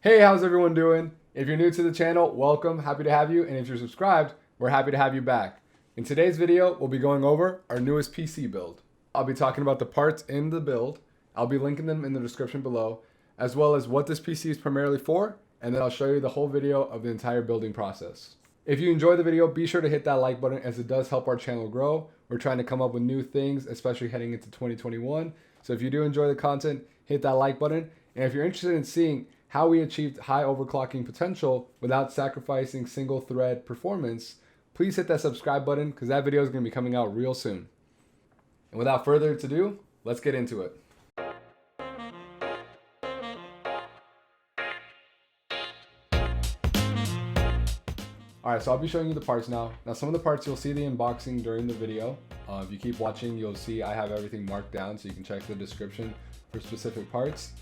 Hey, how's everyone doing? If you're new to the channel, welcome, happy to have you. And if you're subscribed, we're happy to have you back. In today's video, we'll be going over our newest PC build. I'll be talking about the parts in the build. I'll be linking them in the description below, as well as what this PC is primarily for, and then I'll show you the whole video of the entire building process. If you enjoyed the video, be sure to hit that like button as it does help our channel grow. We're trying to come up with new things, especially heading into 2021. So if you do enjoy the content, hit that like button. And if you're interested in seeing how we achieved high overclocking potential without sacrificing single thread performance, please hit that subscribe button because that video is going to be coming out real soon. And without further ado, let's get into it. Alright, so I'll be showing you the parts now. Now some of the parts you'll see the unboxing during the video. If you keep watching, you'll see I have everything marked down so you can check the description for specific parts.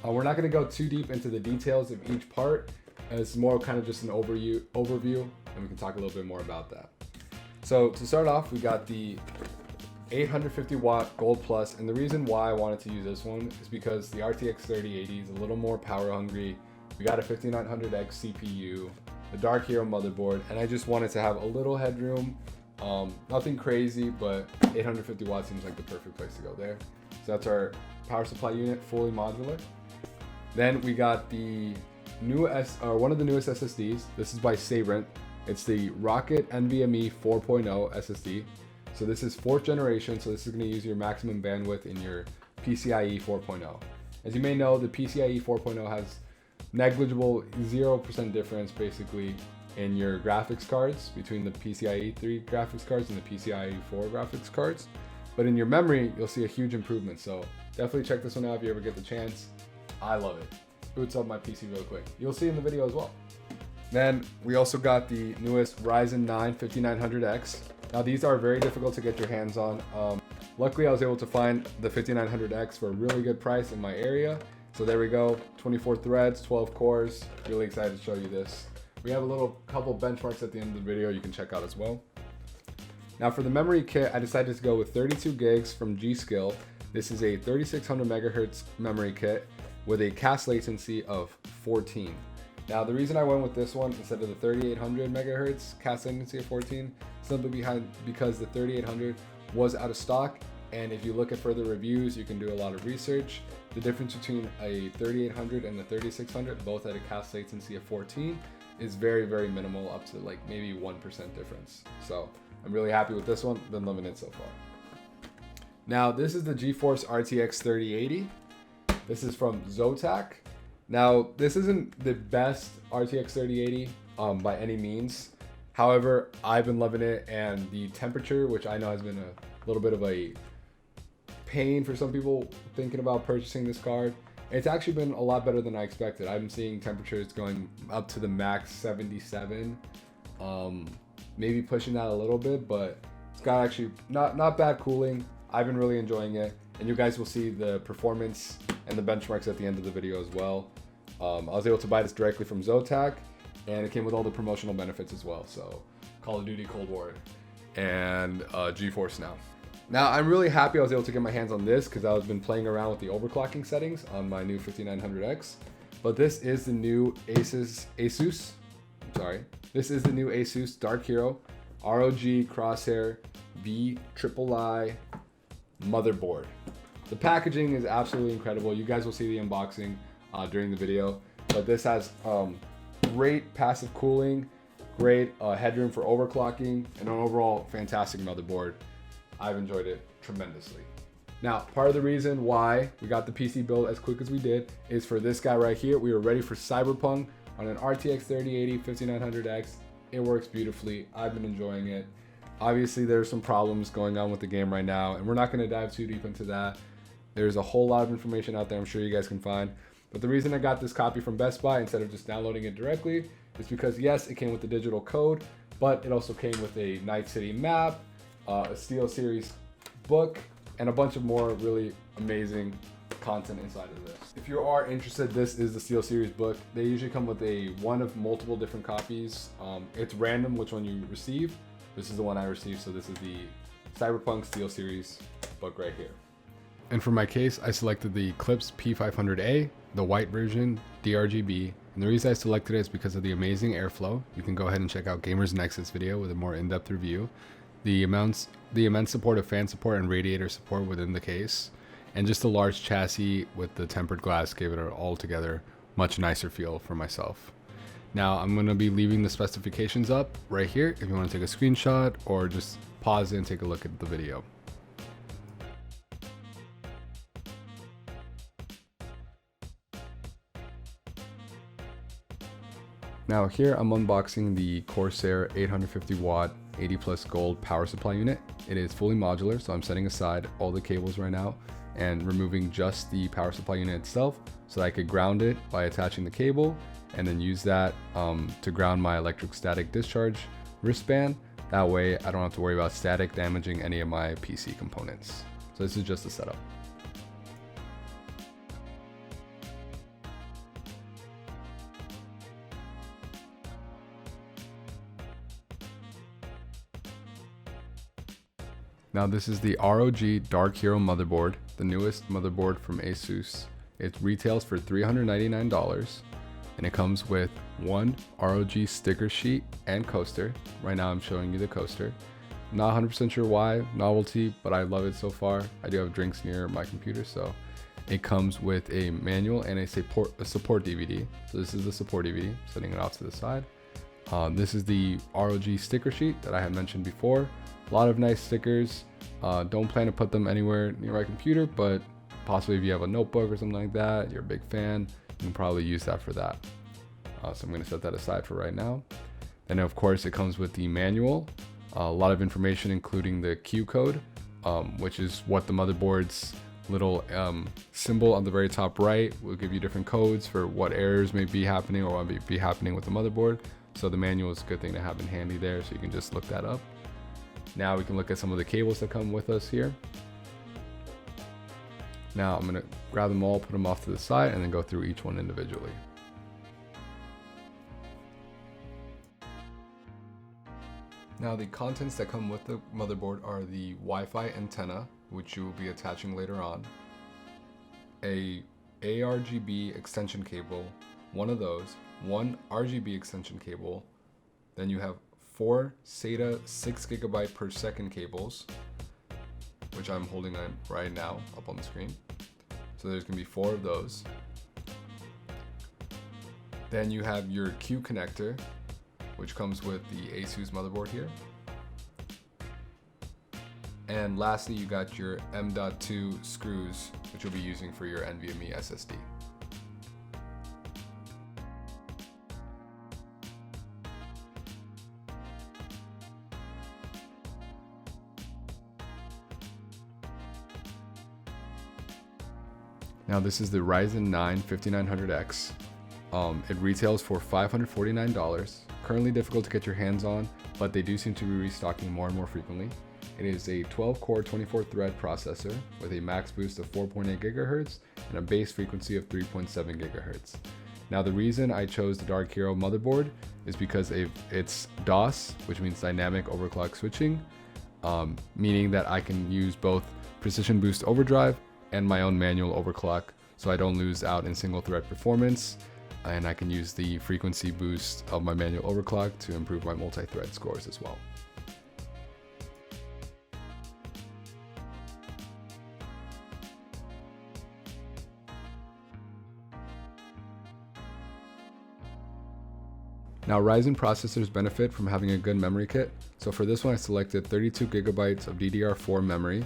We're not going to go too deep into the details of each part. It's more kind of just an overview, and we can talk a little bit more about that. So to start off, we got the 850 watt Gold Plus, and the reason why I wanted to use this one is because the RTX 3080 is a little more power hungry. We got a 5900X CPU, the Dark Hero Motherboard, and I just wanted to have a little headroom. Nothing crazy, but 850 watts seems like the perfect place to go there. So that's our power supply unit, fully modular. Then we got the one of the newest SSDs. This is by Sabrent. It's the Rocket NVMe 4.0 SSD. So this is 4th generation, so this is going to use your maximum bandwidth in your PCIe 4.0. As you may know, the PCIe 4.0 has negligible 0% difference basically in your graphics cards between the PCIe 3 graphics cards and the PCIe 4 graphics cards. But in your memory, you'll see a huge improvement. So definitely check this one out if you ever get the chance. I love it. Boots up my PC real quick. You'll see in the video as well. Then we also got the newest Ryzen 9 5900X. Now these are very difficult to get your hands on. Luckily I was able to find the 5900X for a really good price in my area. So there we go, 24 threads, 12 cores. Really excited to show you this. We have a couple benchmarks at the end of the video you can check out as well. Now for the memory kit, I decided to go with 32 gigs from G.Skill. This is a 3600 megahertz memory kit with a cast latency of 14. Now the reason I went with this one instead of the 3800 megahertz cast latency of 14, simply because the 3800 was out of stock. And if you look at further reviews, you can do a lot of research. The difference between a 3800 and the 3600, both at a cast latency of 14, is very, very minimal, up to like maybe 1% difference. So I'm really happy with this one, been loving it so far. Now this is the GeForce RTX 3080. This is from Zotac. Now this isn't the best RTX 3080 by any means. However, I've been loving it, and the temperature, which I know has been a little bit of a pain for some people thinking about purchasing this card, it's actually been a lot better than I expected. I've been seeing temperatures going up to the max 77, maybe pushing that a little bit, but it's got actually not bad cooling. I've been really enjoying it, and you guys will see the performance and the benchmarks at the end of the video as well. I was able to buy this directly from Zotac, and it came with all the promotional benefits as well. So Call of Duty Cold War and GeForce Now. Now I'm really happy I was able to get my hands on this because I've been playing around with the overclocking settings on my new 5900X. But this is the new This is the new ASUS Dark Hero ROG Crosshair V III motherboard. The packaging is absolutely incredible. You guys will see the unboxing during the video. But this has great passive cooling, great headroom for overclocking, and an overall fantastic motherboard. I've enjoyed it tremendously. Now, part of the reason why we got the PC build as quick as we did is for this guy right here. We were ready for Cyberpunk on an RTX 3080 5900X. It works beautifully. I've been enjoying it. Obviously, there's some problems going on with the game right now, and we're not going to dive too deep into that. There's a whole lot of information out there I'm sure you guys can find. But the reason I got this copy from Best Buy instead of just downloading it directly is because, yes, it came with the digital code, but it also came with a Night City map, a SteelSeries book, and a bunch of more really amazing content inside of this. If you are interested, this is the SteelSeries book. They usually come with one of multiple different copies. It's random which one you receive. This is the one I received, so this is the Cyberpunk SteelSeries book right here. And for my case, I selected the Clips P500A, the white version, DRGB, And the reason I selected it is because of the amazing airflow. You can go ahead and check out Gamer's Nexus video with a more in-depth review. The immense support of fan support and radiator support within the case, and just the large chassis with the tempered glass gave it an altogether much nicer feel for myself. Now I'm going to be leaving the specifications up right here if you want to take a screenshot or just pause it and take a look at the video. Now here I'm unboxing the Corsair 850 watt 80 plus gold power supply unit. It is fully modular, so I'm setting aside all the cables right now and removing just the power supply unit itself so that I could ground it by attaching the cable and then use that to ground my electrostatic discharge wristband. That way I don't have to worry about static damaging any of my PC components. So this is just the setup. Now this is the ROG Dark Hero Motherboard, the newest motherboard from ASUS. It retails for $399 and it comes with one ROG sticker sheet and coaster. Right now I'm showing you the coaster. Not 100% sure why, novelty, but I love it so far. I do have drinks near my computer, so it comes with a manual and a support DVD. So this is the support DVD, setting it off to the side. This is the ROG sticker sheet that I had mentioned before. A lot of nice stickers. Don't plan to put them anywhere near my computer, but possibly if you have a notebook or something like that, you're a big fan, you can probably use that for that. So I'm going to set that aside for right now. And of course it comes with the manual, a lot of information including the Q code, which is what the motherboard's little symbol on the very top right will give you different codes for what errors may be happening or what may be happening with the motherboard. So the manual is a good thing to have in handy there, so you can just look that up. Now we can look at some of the cables that come with us here. Now I'm going to grab them all, put them off to the side, and then go through each one individually. Now the contents that come with the motherboard are the Wi-Fi antenna, which you will be attaching later on, a ARGB extension cable, one of those, one RGB extension cable, then you have 4 SATA 6 GB per second cables, which I'm holding on right now up on the screen. So there's going to be 4 of those. Then you have your Q connector, which comes with the ASUS motherboard here. And lastly, you got your M.2 screws, which you'll be using for your NVMe SSD. Now this is the Ryzen 9 5900X. It retails for $549. Currently difficult to get your hands on, but they do seem to be restocking more and more frequently. It is a 12-core 24-thread processor with a max boost of 4.8 GHz and a base frequency of 3.7 GHz. Now the reason I chose the Dark Hero motherboard is because it's DOS, which means dynamic overclock switching, meaning that I can use both precision boost overdrive and my own manual overclock, so I don't lose out in single thread performance, and I can use the frequency boost of my manual overclock to improve my multi-thread scores as well. Now Ryzen processors benefit from having a good memory kit, so for this one I selected 32 GB of DDR4 memory.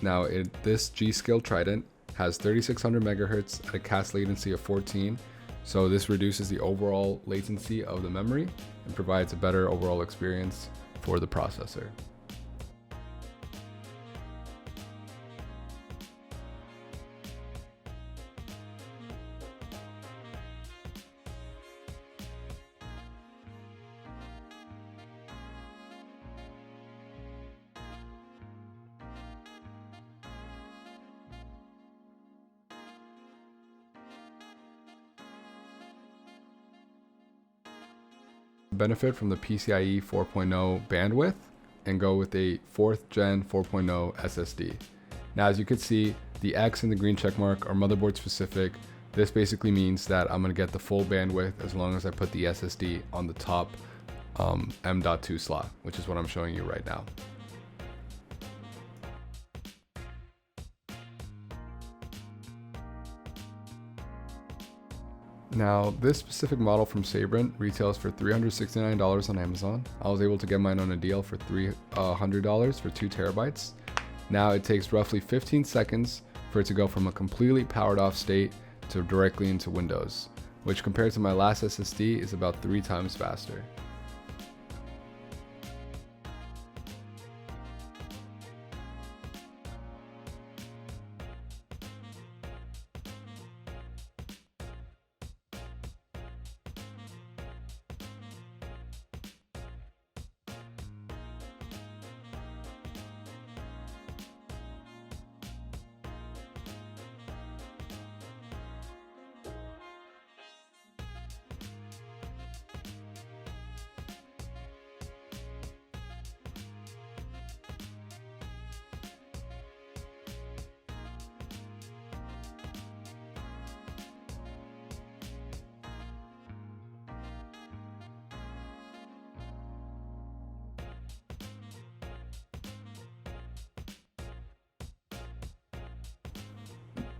Now this G.Skill Trident has 3600 MHz at a cast latency of 14, so this reduces the overall latency of the memory and provides a better overall experience for the processor. Benefit from the PCIe 4.0 bandwidth and go with a 4th gen 4.0 SSD. Now as you can see, the X and the green check mark are motherboard specific, This basically means that I'm going to get the full bandwidth as long as I put the SSD on the top M.2 slot, which is what I'm showing you right now. Now, this specific model from Sabrent retails for $369 on Amazon. I was able to get mine on a deal for $300 for 2 terabytes. Now, it takes roughly 15 seconds for it to go from a completely powered off state to directly into Windows, which compared to my last SSD is about 3 times faster.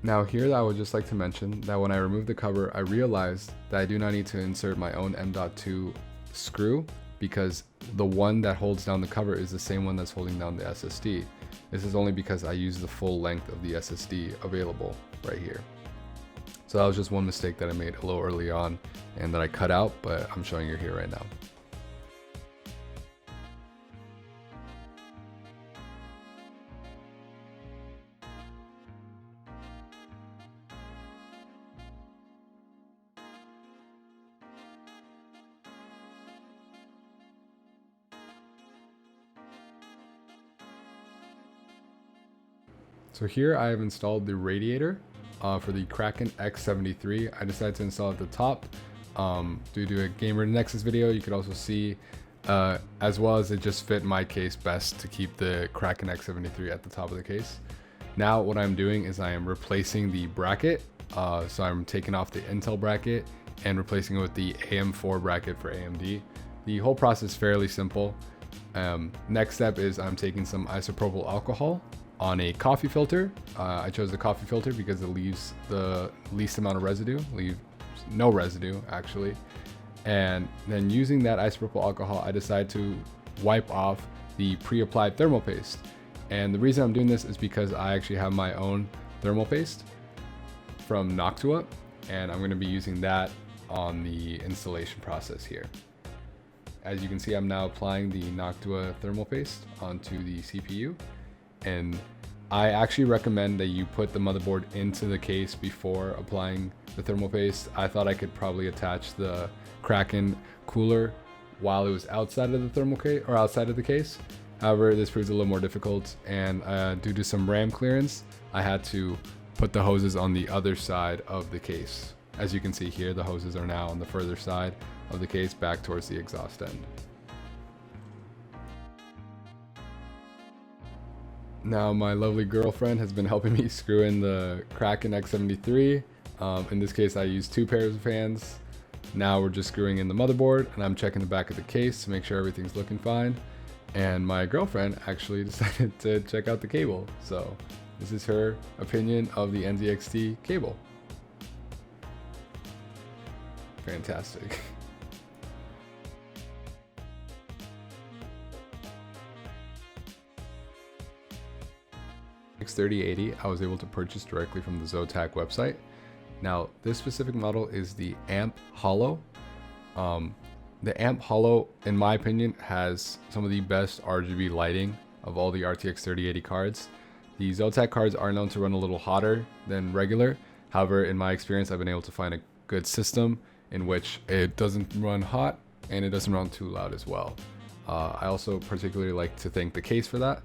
Now here I would just like to mention that when I removed the cover, I realized that I do not need to insert my own M.2 screw because the one that holds down the cover is the same one that's holding down the SSD. This is only because I use the full length of the SSD available right here. So that was just one mistake that I made a little early on and that I cut out, but I'm showing you here right now. So here I have installed the radiator for the Kraken X73. I decided to install at the top due to a Gamer Nexus video. You could also see as well as it just fit my case best to keep the Kraken X73 at the top of the case. Now what I'm doing is I am replacing the bracket. So I'm taking off the Intel bracket and replacing it with the AM4 bracket for AMD. The whole process is fairly simple. Next step is I'm taking some isopropyl alcohol on a coffee filter. I chose the coffee filter because it leaves the least amount of residue, leaves no residue actually. And then using that isopropyl alcohol, I decide to wipe off the pre-applied thermal paste. And the reason I'm doing this is because I actually have my own thermal paste from Noctua, and I'm going to be using that on the installation process here. As you can see, I'm now applying the Noctua thermal paste onto the CPU. And I actually recommend that you put the motherboard into the case before applying the thermal paste. I thought I could probably attach the Kraken cooler while it was outside of the thermal case or outside of the case. However, this proves a little more difficult, and due to some RAM clearance, I had to put the hoses on the other side of the case. As you can see here, the hoses are now on the further side of the case back towards the exhaust end. Now my lovely girlfriend has been helping me screw in the Kraken X73. In this case I used 2 pairs of hands. Now we're just screwing in the motherboard, and I'm checking the back of the case to make sure everything's looking fine. And my girlfriend actually decided to check out the cable. So this is her opinion of the NZXT cable. Fantastic. X3080 I was able to purchase directly from the Zotac website. Now this specific model is the Amp Hollow. The Amp Hollow, in my opinion, has some of the best RGB lighting of all the RTX 3080 cards. The Zotac cards are known to run a little hotter than regular. However, in my experience, I've been able to find a good system in which it doesn't run hot and it doesn't run too loud as well. I also particularly like to thank the case for that.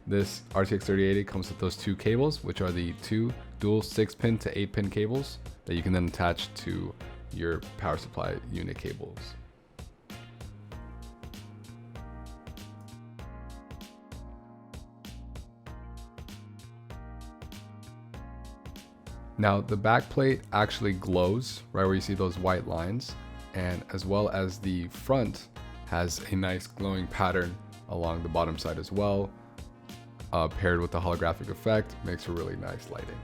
This RTX 3080 comes with those 2 cables, which are the 2 dual 6-pin to 8-pin cables that you can then attach to your power supply unit cables. Now the back plate actually glows right where you see those white lines, and as well as the front has a nice glowing pattern along the bottom side as well. Paired with the holographic effect, makes a really nice lighting.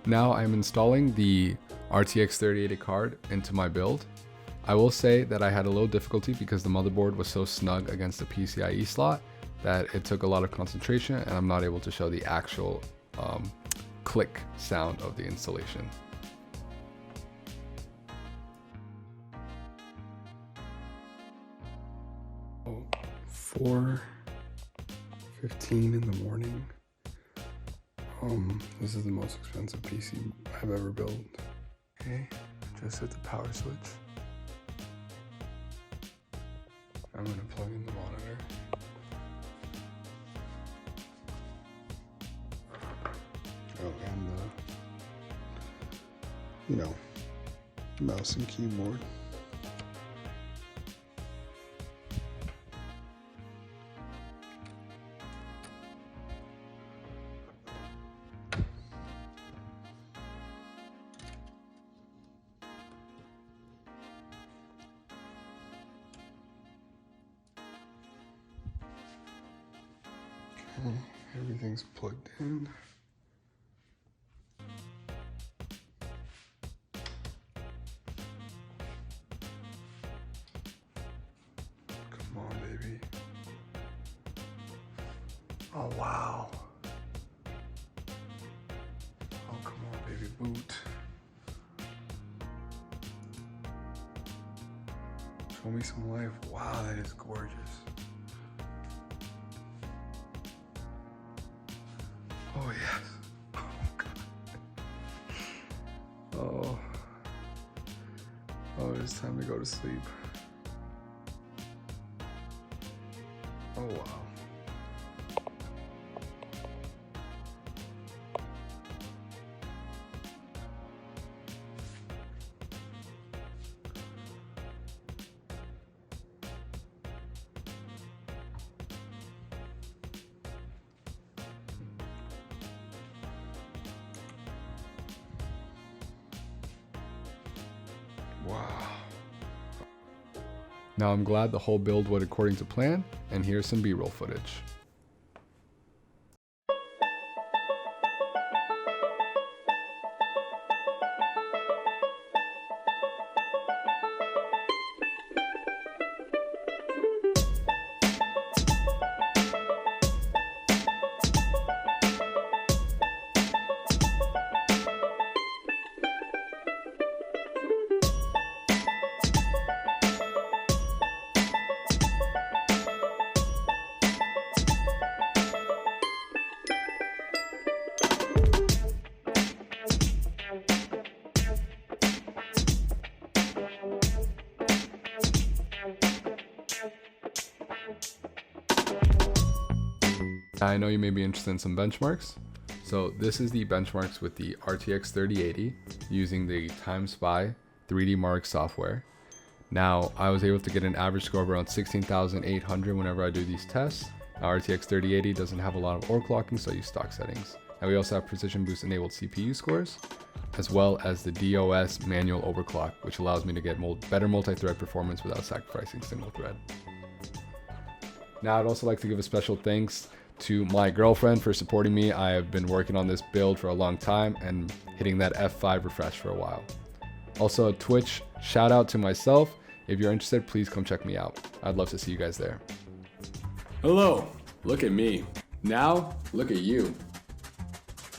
Now I'm installing the RTX 3080 card into my build. I will say that I had a little difficulty because the motherboard was so snug against the PCIe slot that it took a lot of concentration, and I'm not able to show the actual click sound of the installation. Oh, 4:15 in the morning. This is the most expensive PC I've ever built. Okay, just hit the power switch. I'm gonna plug in the monitor. Oh, and the, mouse and keyboard. Everything's plugged in. Come on, baby. Oh, wow. Oh, come on, baby, boot. Show me some life. Wow, that is gorgeous. Oh, yes. Oh, God. Oh, it's time to go to sleep. Oh, wow. Wow. Now I'm glad the whole build went according to plan, and here's some B-roll footage. I know you may be interested in some benchmarks. So this is the benchmarks with the RTX 3080 using the TimeSpy 3D Mark software. Now I was able to get an average score of around 16,800 whenever I do these tests. Now, RTX 3080 doesn't have a lot of overclocking, so I use stock settings. And we also have Precision Boost enabled CPU scores, as well as the DOS manual overclock, which allows me to get better multi-thread performance without sacrificing single thread. Now I'd also like to give a special thanks to my girlfriend for supporting me. I have been working on this build for a long time and hitting that F5 refresh for a while. Also a Twitch shout out to myself. If you're interested, please come check me out. I'd love to see you guys there. Hello, look at me. Now, look at you.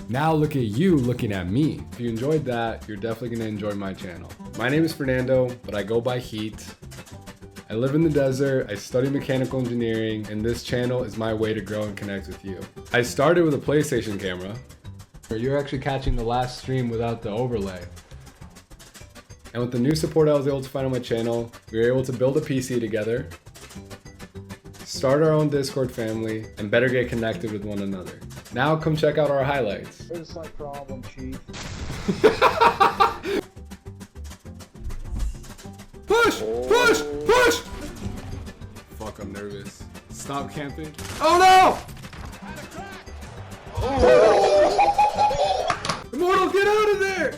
Now look at you looking at me. If you enjoyed that, you're definitely gonna enjoy my channel. My name is Fernando, but I go by Heat. I live in the desert, I study mechanical engineering, and this channel is my way to grow and connect with you. I started with a PlayStation camera. You're actually catching the last stream without the overlay. And with the new support I was able to find on my channel, we were able to build a PC together. start our own Discord family, and better get connected with one another. Now come check out our highlights. There's like problem, chief. Push! Push! Push! Fuck, I'm nervous. Stop camping. Oh no! Immortal, get out of there!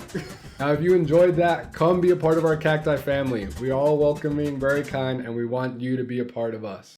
Now, if you enjoyed that, come be a part of our Cacti family. We are all welcoming, very kind, and we want you to be a part of us.